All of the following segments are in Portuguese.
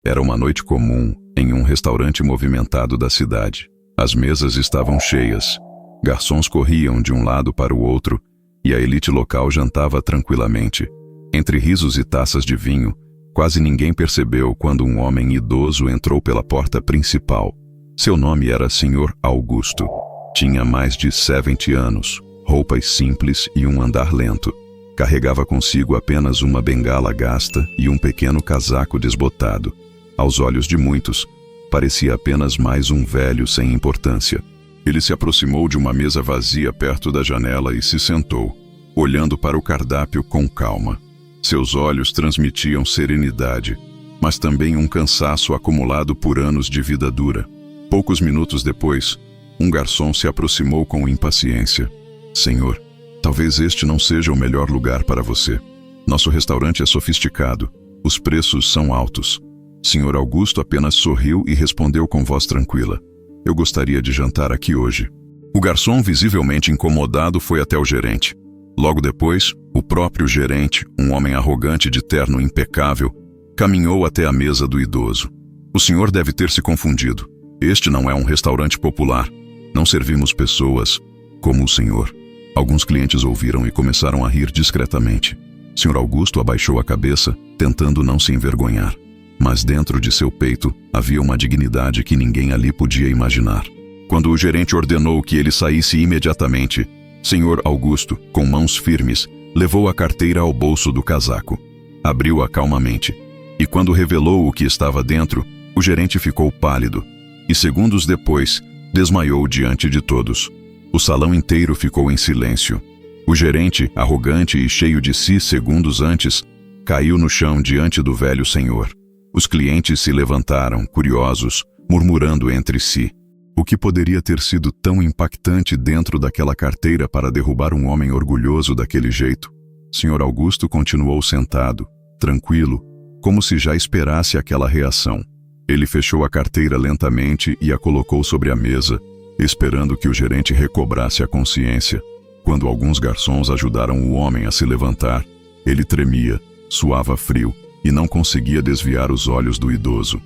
Era uma noite comum em um restaurante movimentado da cidade. As mesas estavam cheias. Garçons corriam de um lado para o outro e a elite local jantava tranquilamente. Entre risos e taças de vinho, quase ninguém percebeu quando um homem idoso entrou pela porta principal. Seu nome era Sr. Augusto. Tinha mais de 70 anos, roupas simples e um andar lento. Carregava consigo apenas uma bengala gasta e um pequeno casaco desbotado. Aos olhos de muitos, parecia apenas mais um velho sem importância. Ele se aproximou de uma mesa vazia perto da janela e se sentou, olhando para o cardápio com calma. Seus olhos transmitiam serenidade, mas também um cansaço acumulado por anos de vida dura. Poucos minutos depois, um garçom se aproximou com impaciência. Senhor, talvez este não seja o melhor lugar para você. Nosso restaurante é sofisticado. Os preços são altos. Sr. Augusto apenas sorriu e respondeu com voz tranquila. Eu gostaria de jantar aqui hoje. O garçom, visivelmente incomodado, foi até o gerente. Logo depois, o próprio gerente, um homem arrogante de terno impecável, caminhou até a mesa do idoso. O senhor deve ter se confundido. Este não é um restaurante popular. Não servimos pessoas como o senhor. Alguns clientes ouviram e começaram a rir discretamente. Sr. Augusto abaixou a cabeça, tentando não se envergonhar. Mas dentro de seu peito havia uma dignidade que ninguém ali podia imaginar. Quando o gerente ordenou que ele saísse imediatamente, Sr. Augusto, com mãos firmes, levou a carteira ao bolso do casaco. Abriu-a calmamente, e quando revelou o que estava dentro, o gerente ficou pálido, e segundos depois, desmaiou diante de todos. O salão inteiro ficou em silêncio. O gerente, arrogante e cheio de si segundos antes, caiu no chão diante do velho senhor. Os clientes se levantaram, curiosos, murmurando entre si. O que poderia ter sido tão impactante dentro daquela carteira para derrubar um homem orgulhoso daquele jeito? Sr. Augusto continuou sentado, tranquilo, como se já esperasse aquela reação. Ele fechou a carteira lentamente e a colocou sobre a mesa, esperando que o gerente recobrasse a consciência. Quando alguns garçons ajudaram o homem a se levantar, ele tremia, suava frio e não conseguia desviar os olhos do idoso.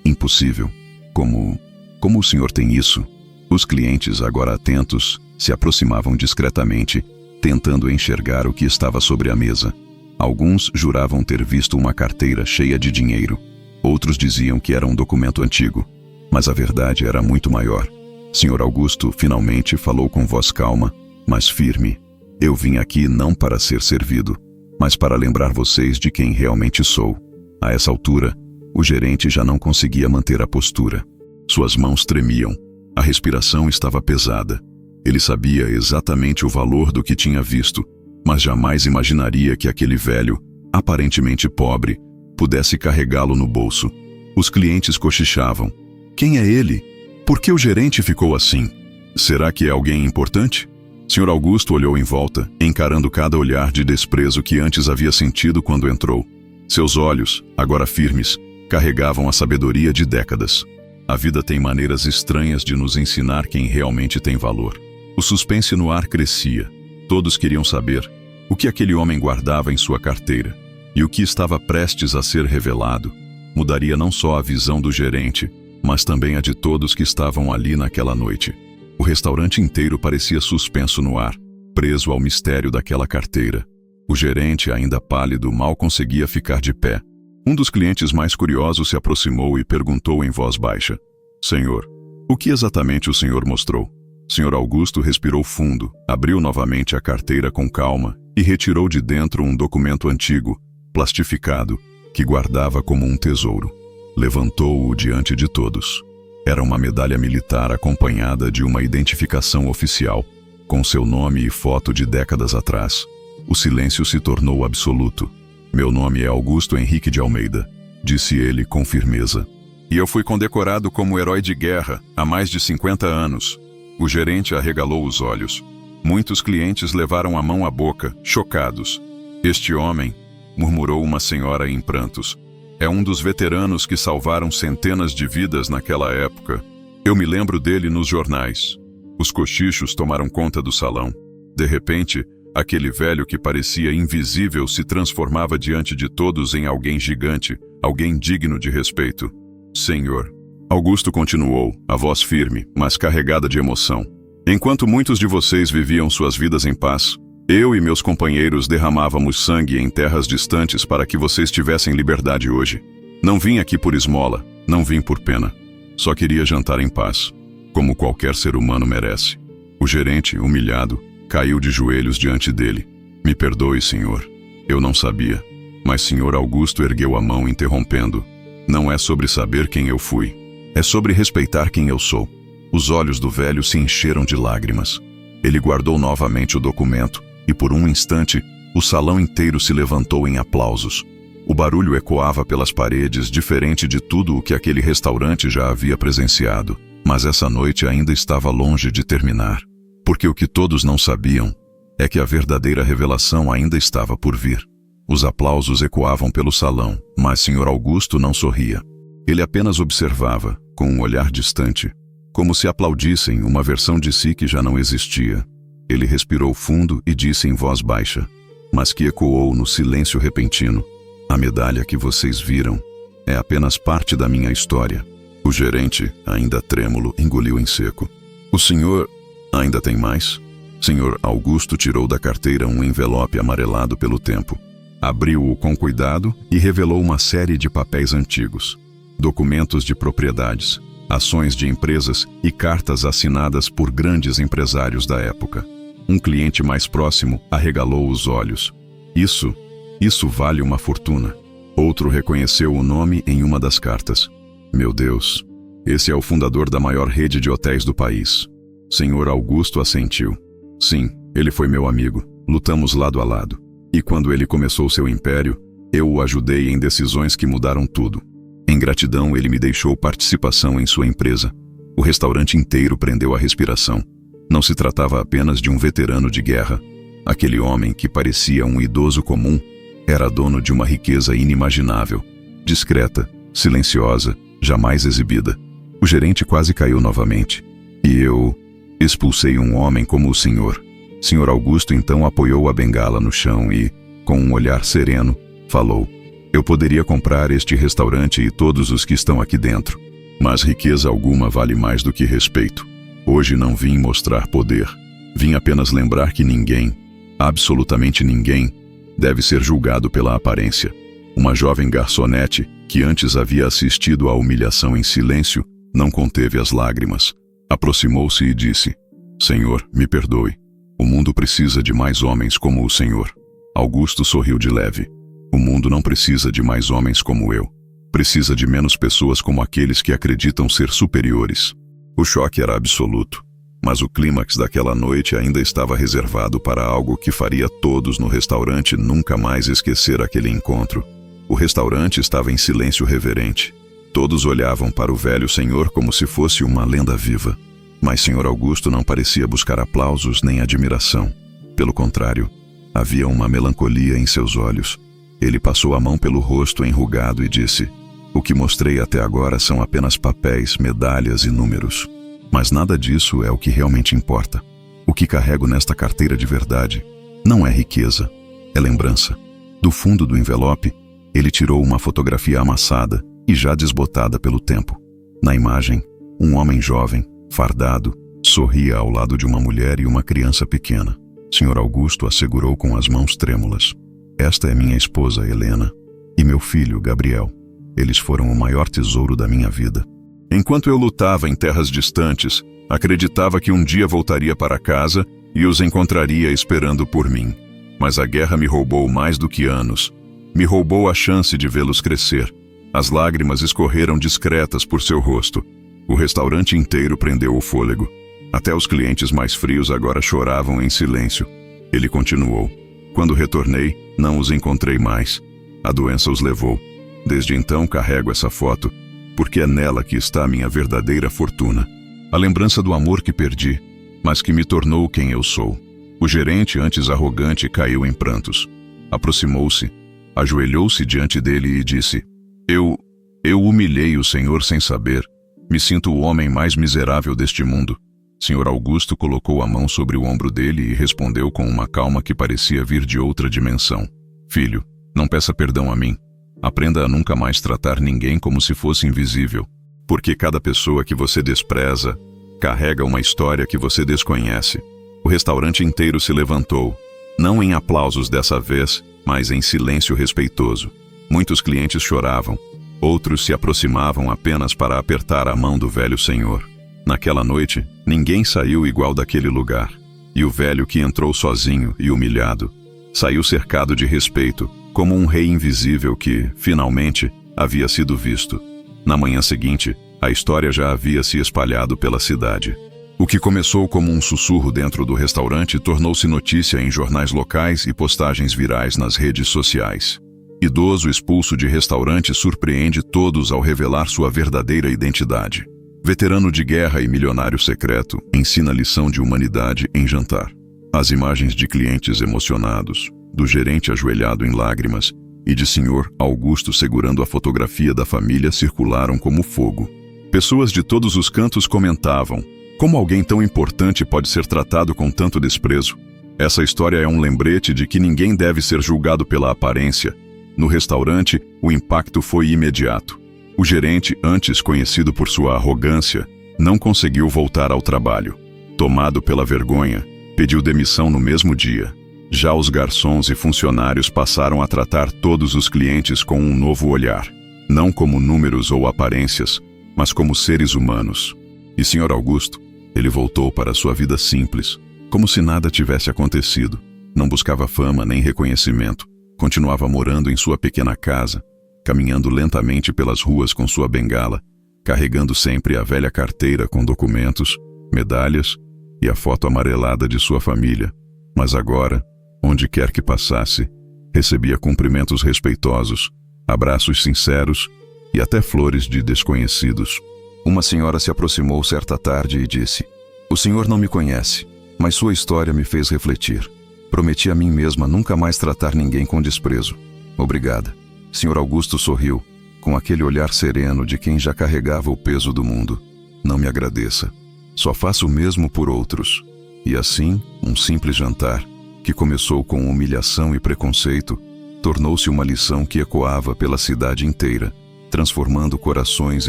Impossível. Como o senhor tem isso? Os clientes, agora atentos, se aproximavam discretamente, tentando enxergar o que estava sobre a mesa. Alguns juravam ter visto uma carteira cheia de dinheiro. Outros diziam que era um documento antigo. Mas a verdade era muito maior. Sr. Augusto finalmente falou com voz calma, mas firme. Eu vim aqui não para ser servido, mas para lembrar vocês de quem realmente sou. A essa altura, o gerente já não conseguia manter a postura. Suas mãos tremiam. A respiração estava pesada. Ele sabia exatamente o valor do que tinha visto, mas jamais imaginaria que aquele velho, aparentemente pobre, pudesse carregá-lo no bolso. Os clientes cochichavam. Quem é ele? Por que o gerente ficou assim? Será que é alguém importante? Sr. Augusto olhou em volta, encarando cada olhar de desprezo que antes havia sentido quando entrou. Seus olhos, agora firmes, carregavam a sabedoria de décadas. A vida tem maneiras estranhas de nos ensinar quem realmente tem valor. O suspense no ar crescia. Todos queriam saber o que aquele homem guardava em sua carteira. E o que estava prestes a ser revelado mudaria não só a visão do gerente, mas também a de todos que estavam ali naquela noite. O restaurante inteiro parecia suspenso no ar, preso ao mistério daquela carteira. O gerente, ainda pálido, mal conseguia ficar de pé. Um dos clientes mais curiosos se aproximou e perguntou em voz baixa. Senhor, o que exatamente o senhor mostrou? Sr. Augusto respirou fundo, abriu novamente a carteira com calma e retirou de dentro um documento antigo, plastificado, que guardava como um tesouro. Levantou-o diante de todos. Era uma medalha militar acompanhada de uma identificação oficial, com seu nome e foto de décadas atrás. O silêncio se tornou absoluto. Meu nome é Augusto Henrique de Almeida, disse ele com firmeza. E eu fui condecorado como herói de guerra há mais de 50 anos. O gerente arregalou os olhos. Muitos clientes levaram a mão à boca, chocados. Este homem, murmurou uma senhora em prantos, é um dos veteranos que salvaram centenas de vidas naquela época. Eu me lembro dele nos jornais. Os cochichos tomaram conta do salão. De repente, aquele velho que parecia invisível se transformava diante de todos em alguém gigante, alguém digno de respeito. Senhor. Augusto continuou, a voz firme, mas carregada de emoção. Enquanto muitos de vocês viviam suas vidas em paz, eu e meus companheiros derramávamos sangue em terras distantes para que vocês tivessem liberdade hoje. Não vim aqui por esmola, não vim por pena. Só queria jantar em paz, como qualquer ser humano merece. O gerente, humilhado, caiu de joelhos diante dele. Me perdoe, senhor. Eu não sabia. Mas senhor Augusto ergueu a mão interrompendo. Não é sobre saber quem eu fui. É sobre respeitar quem eu sou. Os olhos do velho se encheram de lágrimas. Ele guardou novamente o documento e por um instante o salão inteiro se levantou em aplausos. O barulho ecoava pelas paredes, diferente de tudo o que aquele restaurante já havia presenciado. Mas essa noite ainda estava longe de terminar. Porque o que todos não sabiam é que a verdadeira revelação ainda estava por vir. Os aplausos ecoavam pelo salão, mas Sr. Augusto não sorria. Ele apenas observava, com um olhar distante, como se aplaudissem uma versão de si que já não existia. Ele respirou fundo e disse em voz baixa, mas que ecoou no silêncio repentino: a medalha que vocês viram é apenas parte da minha história. O gerente, ainda trêmulo, engoliu em seco. O senhor ainda tem mais? Sr. Augusto tirou da carteira um envelope amarelado pelo tempo. Abriu-o com cuidado e revelou uma série de papéis antigos. Documentos de propriedades, ações de empresas e cartas assinadas por grandes empresários da época. Um cliente mais próximo arregalou os olhos. Isso vale uma fortuna. Outro reconheceu o nome em uma das cartas. Meu Deus, esse é o fundador da maior rede de hotéis do país. Sr. Augusto assentiu. Sim, ele foi meu amigo. Lutamos lado a lado. E quando ele começou seu império, eu o ajudei em decisões que mudaram tudo. Em gratidão, ele me deixou participação em sua empresa. O restaurante inteiro prendeu a respiração. Não se tratava apenas de um veterano de guerra. Aquele homem que parecia um idoso comum era dono de uma riqueza inimaginável, discreta, silenciosa, jamais exibida. O gerente quase caiu novamente. E eu expulsei um homem como o senhor. Sr. Augusto então apoiou a bengala no chão e, com um olhar sereno, falou: eu poderia comprar este restaurante e todos os que estão aqui dentro, mas riqueza alguma vale mais do que respeito. Hoje não vim mostrar poder. Vim apenas lembrar que ninguém, absolutamente ninguém, deve ser julgado pela aparência. Uma jovem garçonete, que antes havia assistido à humilhação em silêncio, não conteve as lágrimas. Aproximou-se e disse: Senhor, me perdoe. O mundo precisa de mais homens como o senhor. Augusto sorriu de leve. O mundo não precisa de mais homens como eu. Precisa de menos pessoas como aqueles que acreditam ser superiores. O choque era absoluto, mas o clímax daquela noite ainda estava reservado para algo que faria todos no restaurante nunca mais esquecer aquele encontro. O restaurante estava em silêncio reverente. Todos olhavam para o velho senhor como se fosse uma lenda viva. Mas Sr. Augusto não parecia buscar aplausos nem admiração. Pelo contrário, havia uma melancolia em seus olhos. Ele passou a mão pelo rosto enrugado e disse: o que mostrei até agora são apenas papéis, medalhas e números. Mas nada disso é o que realmente importa. O que carrego nesta carteira de verdade não é riqueza, é lembrança. Do fundo do envelope, ele tirou uma fotografia amassada e já desbotada pelo tempo. Na imagem, um homem jovem, fardado, sorria ao lado de uma mulher e uma criança pequena. Sr. Augusto assegurou com as mãos trêmulas: esta é minha esposa, Helena, e meu filho, Gabriel. Eles foram o maior tesouro da minha vida. Enquanto eu lutava em terras distantes, acreditava que um dia voltaria para casa e os encontraria esperando por mim. Mas a guerra me roubou mais do que anos. Me roubou a chance de vê-los crescer. As lágrimas escorreram discretas por seu rosto. O restaurante inteiro prendeu o fôlego. Até os clientes mais frios agora choravam em silêncio. Ele continuou: quando retornei, não os encontrei mais. A doença os levou. Desde então carrego essa foto, porque é nela que está a minha verdadeira fortuna. A lembrança do amor que perdi, mas que me tornou quem eu sou. O gerente, antes arrogante, caiu em prantos. Aproximou-se, ajoelhou-se diante dele e disse: Eu humilhei o senhor sem saber. Me sinto o homem mais miserável deste mundo. Sr. Augusto colocou a mão sobre o ombro dele e respondeu com uma calma que parecia vir de outra dimensão: Filho, não peça perdão a mim. Aprenda a nunca mais tratar ninguém como se fosse invisível, porque cada pessoa que você despreza carrega uma história que você desconhece. O restaurante inteiro se levantou, não em aplausos dessa vez, mas em silêncio respeitoso. Muitos clientes choravam, outros se aproximavam apenas para apertar a mão do velho senhor. Naquela noite, ninguém saiu igual daquele lugar, e o velho que entrou sozinho e humilhado, saiu cercado de respeito, como um rei invisível que, finalmente, havia sido visto. Na manhã seguinte, a história já havia se espalhado pela cidade. O que começou como um sussurro dentro do restaurante tornou-se notícia em jornais locais e postagens virais nas redes sociais. Idoso expulso de restaurante surpreende todos ao revelar sua verdadeira identidade. Veterano de guerra e milionário secreto ensina lição de humanidade em jantar. As imagens de clientes emocionados, do gerente ajoelhado em lágrimas e de Sr. Augusto segurando a fotografia da família circularam como fogo. Pessoas de todos os cantos comentavam: como alguém tão importante pode ser tratado com tanto desprezo? Essa história é um lembrete de que ninguém deve ser julgado pela aparência. No restaurante, o impacto foi imediato. O gerente, antes conhecido por sua arrogância, não conseguiu voltar ao trabalho. Tomado pela vergonha, pediu demissão no mesmo dia. Já os garçons e funcionários passaram a tratar todos os clientes com um novo olhar, não como números ou aparências, mas como seres humanos. E Sr. Augusto, ele voltou para sua vida simples, como se nada tivesse acontecido. Não buscava fama nem reconhecimento. Continuava morando em sua pequena casa, caminhando lentamente pelas ruas com sua bengala, carregando sempre a velha carteira com documentos, medalhas e a foto amarelada de sua família. Mas agora, onde quer que passasse, recebia cumprimentos respeitosos, abraços sinceros e até flores de desconhecidos. Uma senhora se aproximou certa tarde e disse: "O senhor não me conhece, mas sua história me fez refletir. Prometi a mim mesma nunca mais tratar ninguém com desprezo. Obrigada." Sr. Augusto sorriu, com aquele olhar sereno de quem já carregava o peso do mundo. "Não me agradeça. Só faço o mesmo por outros." E assim, um simples jantar, que começou com humilhação e preconceito, tornou-se uma lição que ecoava pela cidade inteira, transformando corações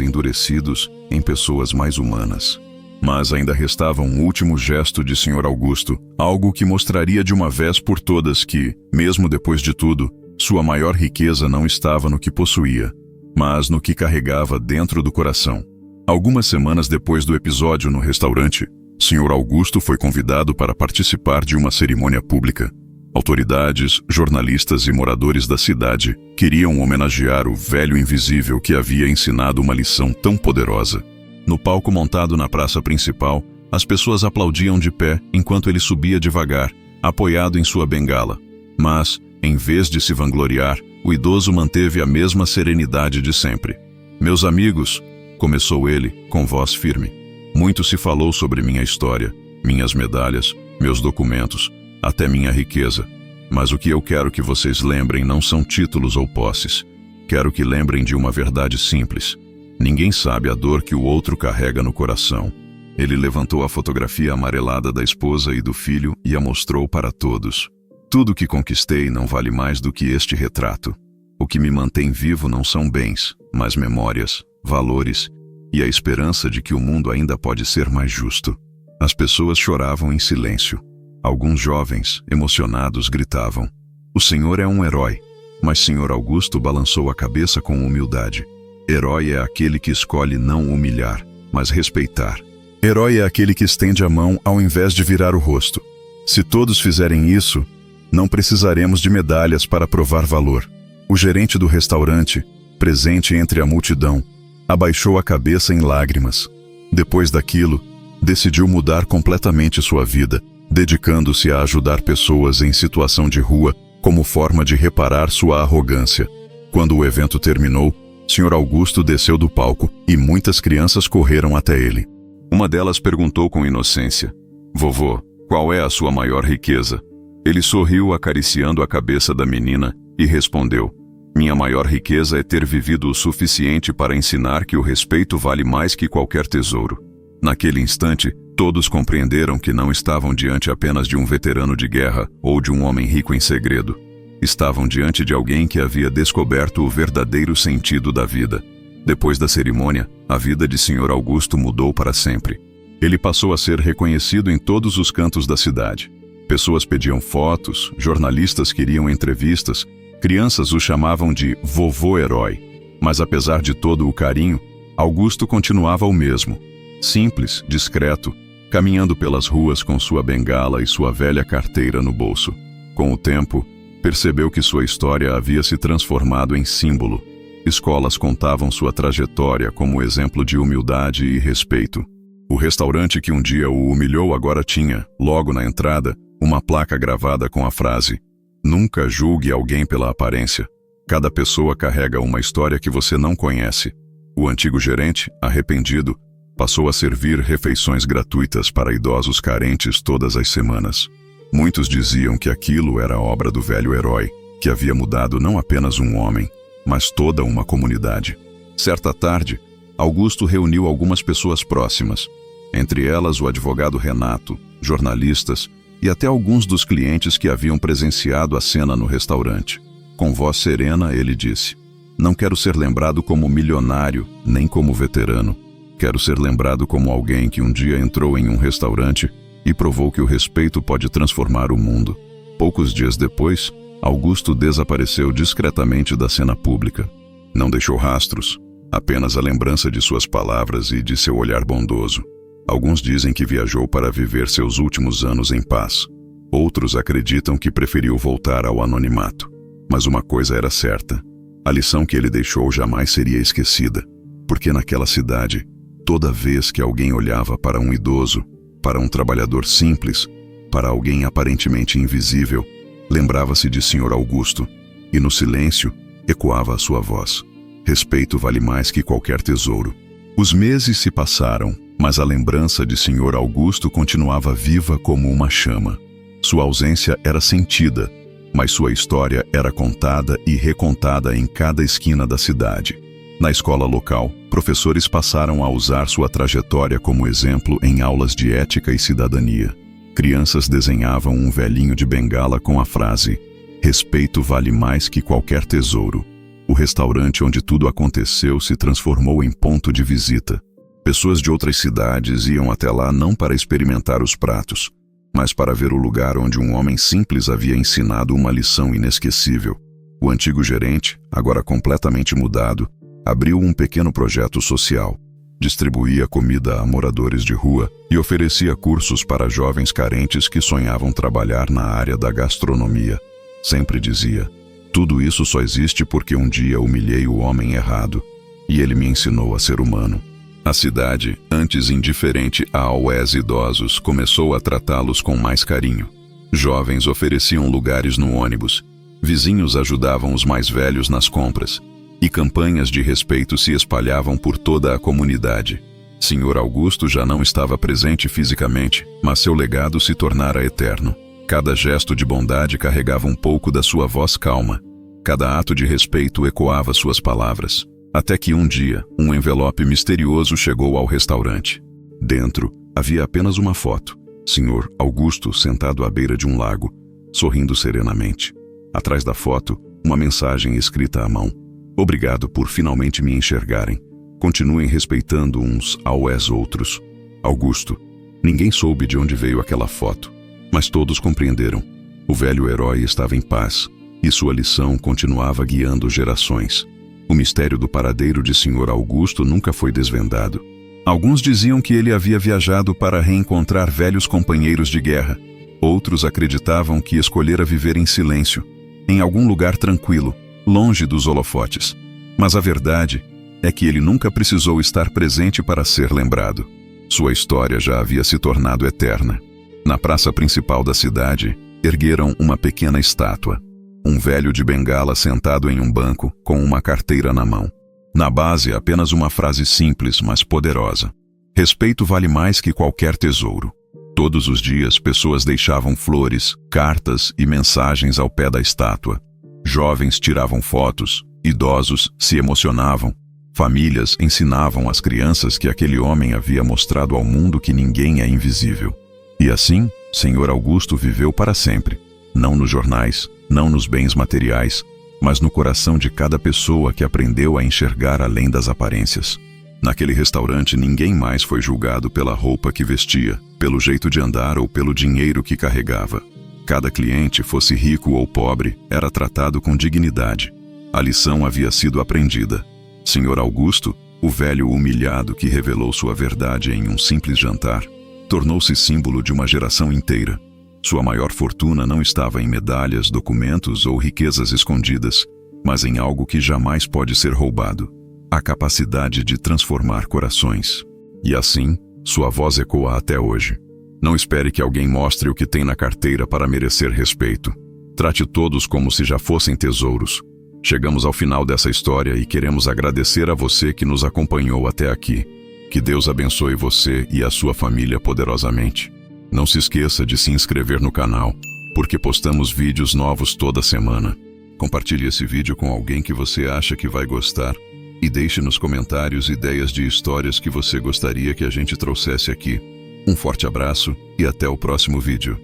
endurecidos em pessoas mais humanas. Mas ainda restava um último gesto de Sr. Augusto, algo que mostraria de uma vez por todas que, mesmo depois de tudo, sua maior riqueza não estava no que possuía, mas no que carregava dentro do coração. Algumas semanas depois do episódio no restaurante, Sr. Augusto foi convidado para participar de uma cerimônia pública. Autoridades, jornalistas e moradores da cidade queriam homenagear o velho invisível que havia ensinado uma lição tão poderosa. No palco montado na praça principal, as pessoas aplaudiam de pé enquanto ele subia devagar, apoiado em sua bengala. Mas, em vez de se vangloriar, o idoso manteve a mesma serenidade de sempre. "Meus amigos", começou ele, com voz firme, "muito se falou sobre minha história, minhas medalhas, meus documentos, até minha riqueza. Mas o que eu quero que vocês lembrem não são títulos ou posses. Quero que lembrem de uma verdade simples. Ninguém sabe a dor que o outro carrega no coração." Ele levantou a fotografia amarelada da esposa e do filho e a mostrou para todos. "Tudo que conquistei não vale mais do que este retrato. O que me mantém vivo não são bens, mas memórias, valores e a esperança de que o mundo ainda pode ser mais justo." As pessoas choravam em silêncio. Alguns jovens, emocionados, gritavam: "O senhor é um herói." Mas Sr. Augusto balançou a cabeça com humildade. Herói é aquele que escolhe não humilhar, mas respeitar. Herói é aquele que estende a mão ao invés de virar o rosto. Se todos fizerem isso, não precisaremos de medalhas para provar valor. O gerente do restaurante, presente entre a multidão, abaixou a cabeça em lágrimas. Depois daquilo, decidiu mudar completamente sua vida, dedicando-se a ajudar pessoas em situação de rua como forma de reparar sua arrogância. Quando o evento terminou, Sr. Augusto desceu do palco e muitas crianças correram até ele. Uma delas perguntou com inocência: "Vovô, qual é a sua maior riqueza?" Ele sorriu acariciando a cabeça da menina e respondeu: "Minha maior riqueza é ter vivido o suficiente para ensinar que o respeito vale mais que qualquer tesouro." Naquele instante, todos compreenderam que não estavam diante apenas de um veterano de guerra ou de um homem rico em segredo. Estavam diante de alguém que havia descoberto o verdadeiro sentido da vida. Depois da cerimônia, a vida de Sr. Augusto mudou para sempre. Ele passou a ser reconhecido em todos os cantos da cidade. Pessoas pediam fotos, jornalistas queriam entrevistas, crianças o chamavam de vovô herói. Mas apesar de todo o carinho, Augusto continuava o mesmo. Simples, discreto, caminhando pelas ruas com sua bengala e sua velha carteira no bolso. Com o tempo, percebeu que sua história havia se transformado em símbolo. Escolas contavam sua trajetória como exemplo de humildade e respeito. O restaurante que um dia o humilhou agora tinha, logo na entrada, uma placa gravada com a frase: "Nunca julgue alguém pela aparência. Cada pessoa carrega uma história que você não conhece." O antigo gerente, arrependido, passou a servir refeições gratuitas para idosos carentes todas as semanas. Muitos diziam que aquilo era obra do velho herói, que havia mudado não apenas um homem, mas toda uma comunidade. Certa tarde, Augusto reuniu algumas pessoas próximas, entre elas o advogado Renato, jornalistas e até alguns dos clientes que haviam presenciado a cena no restaurante. Com voz serena, ele disse: "Não quero ser lembrado como milionário, nem como veterano. Quero ser lembrado como alguém que um dia entrou em um restaurante e provou que o respeito pode transformar o mundo." Poucos dias depois, Augusto desapareceu discretamente da cena pública. Não deixou rastros, apenas a lembrança de suas palavras e de seu olhar bondoso. Alguns dizem que viajou para viver seus últimos anos em paz. Outros acreditam que preferiu voltar ao anonimato. Mas uma coisa era certa: a lição que ele deixou jamais seria esquecida, porque naquela cidade, toda vez que alguém olhava para um idoso, para um trabalhador simples, para alguém aparentemente invisível, lembrava-se de Sr. Augusto, e no silêncio ecoava a sua voz: "Respeito vale mais que qualquer tesouro." Os meses se passaram, mas a lembrança de Sr. Augusto continuava viva como uma chama. Sua ausência era sentida, mas sua história era contada e recontada em cada esquina da cidade. Na escola local, professores passaram a usar sua trajetória como exemplo em aulas de ética e cidadania. Crianças desenhavam um velhinho de bengala com a frase: "Respeito vale mais que qualquer tesouro." O restaurante onde tudo aconteceu se transformou em ponto de visita. Pessoas de outras cidades iam até lá não para experimentar os pratos, mas para ver o lugar onde um homem simples havia ensinado uma lição inesquecível. O antigo gerente, agora completamente mudado, abriu um pequeno projeto social. Distribuía comida a moradores de rua e oferecia cursos para jovens carentes que sonhavam trabalhar na área da gastronomia. Sempre dizia: "Tudo isso só existe porque um dia humilhei o homem errado, e ele me ensinou a ser humano." A cidade, antes indiferente aos idosos, começou a tratá-los com mais carinho. Jovens ofereciam lugares no ônibus, vizinhos ajudavam os mais velhos nas compras, e campanhas de respeito se espalhavam por toda a comunidade. Sr. Augusto já não estava presente fisicamente, mas seu legado se tornara eterno. Cada gesto de bondade carregava um pouco da sua voz calma. Cada ato de respeito ecoava suas palavras. Até que um dia, um envelope misterioso chegou ao restaurante. Dentro, havia apenas uma foto: Sr. Augusto sentado à beira de um lago, sorrindo serenamente. Atrás da foto, uma mensagem escrita à mão: "Obrigado por finalmente me enxergarem. Continuem respeitando uns aos outros. Augusto." Ninguém soube de onde veio aquela foto, mas todos compreenderam. O velho herói estava em paz, e sua lição continuava guiando gerações. O mistério do paradeiro de Sr. Augusto nunca foi desvendado. Alguns diziam que ele havia viajado para reencontrar velhos companheiros de guerra. Outros acreditavam que escolhera viver em silêncio, em algum lugar tranquilo, longe dos holofotes. Mas a verdade é que ele nunca precisou estar presente para ser lembrado. Sua história já havia se tornado eterna. Na praça principal da cidade, ergueram uma pequena estátua. Um velho de bengala sentado em um banco, com uma carteira na mão. Na base, apenas uma frase simples, mas poderosa: "Respeito vale mais que qualquer tesouro." Todos os dias, pessoas deixavam flores, cartas e mensagens ao pé da estátua. Jovens tiravam fotos, idosos se emocionavam, famílias ensinavam às crianças que aquele homem havia mostrado ao mundo que ninguém é invisível. E assim, Sr. Augusto viveu para sempre, não nos jornais, não nos bens materiais, mas no coração de cada pessoa que aprendeu a enxergar além das aparências. Naquele restaurante, ninguém mais foi julgado pela roupa que vestia, pelo jeito de andar ou pelo dinheiro que carregava. Cada cliente, fosse rico ou pobre, era tratado com dignidade. A lição havia sido aprendida. Sr. Augusto, o velho humilhado que revelou sua verdade em um simples jantar, tornou-se símbolo de uma geração inteira. Sua maior fortuna não estava em medalhas, documentos ou riquezas escondidas, mas em algo que jamais pode ser roubado: a capacidade de transformar corações. E assim, sua voz ecoa até hoje. Não espere que alguém mostre o que tem na carteira para merecer respeito. Trate todos como se já fossem tesouros. Chegamos ao final dessa história e queremos agradecer a você que nos acompanhou até aqui. Que Deus abençoe você e a sua família poderosamente. Não se esqueça de se inscrever no canal, porque postamos vídeos novos toda semana. Compartilhe esse vídeo com alguém que você acha que vai gostar e deixe nos comentários ideias de histórias que você gostaria que a gente trouxesse aqui. Um forte abraço e até o próximo vídeo.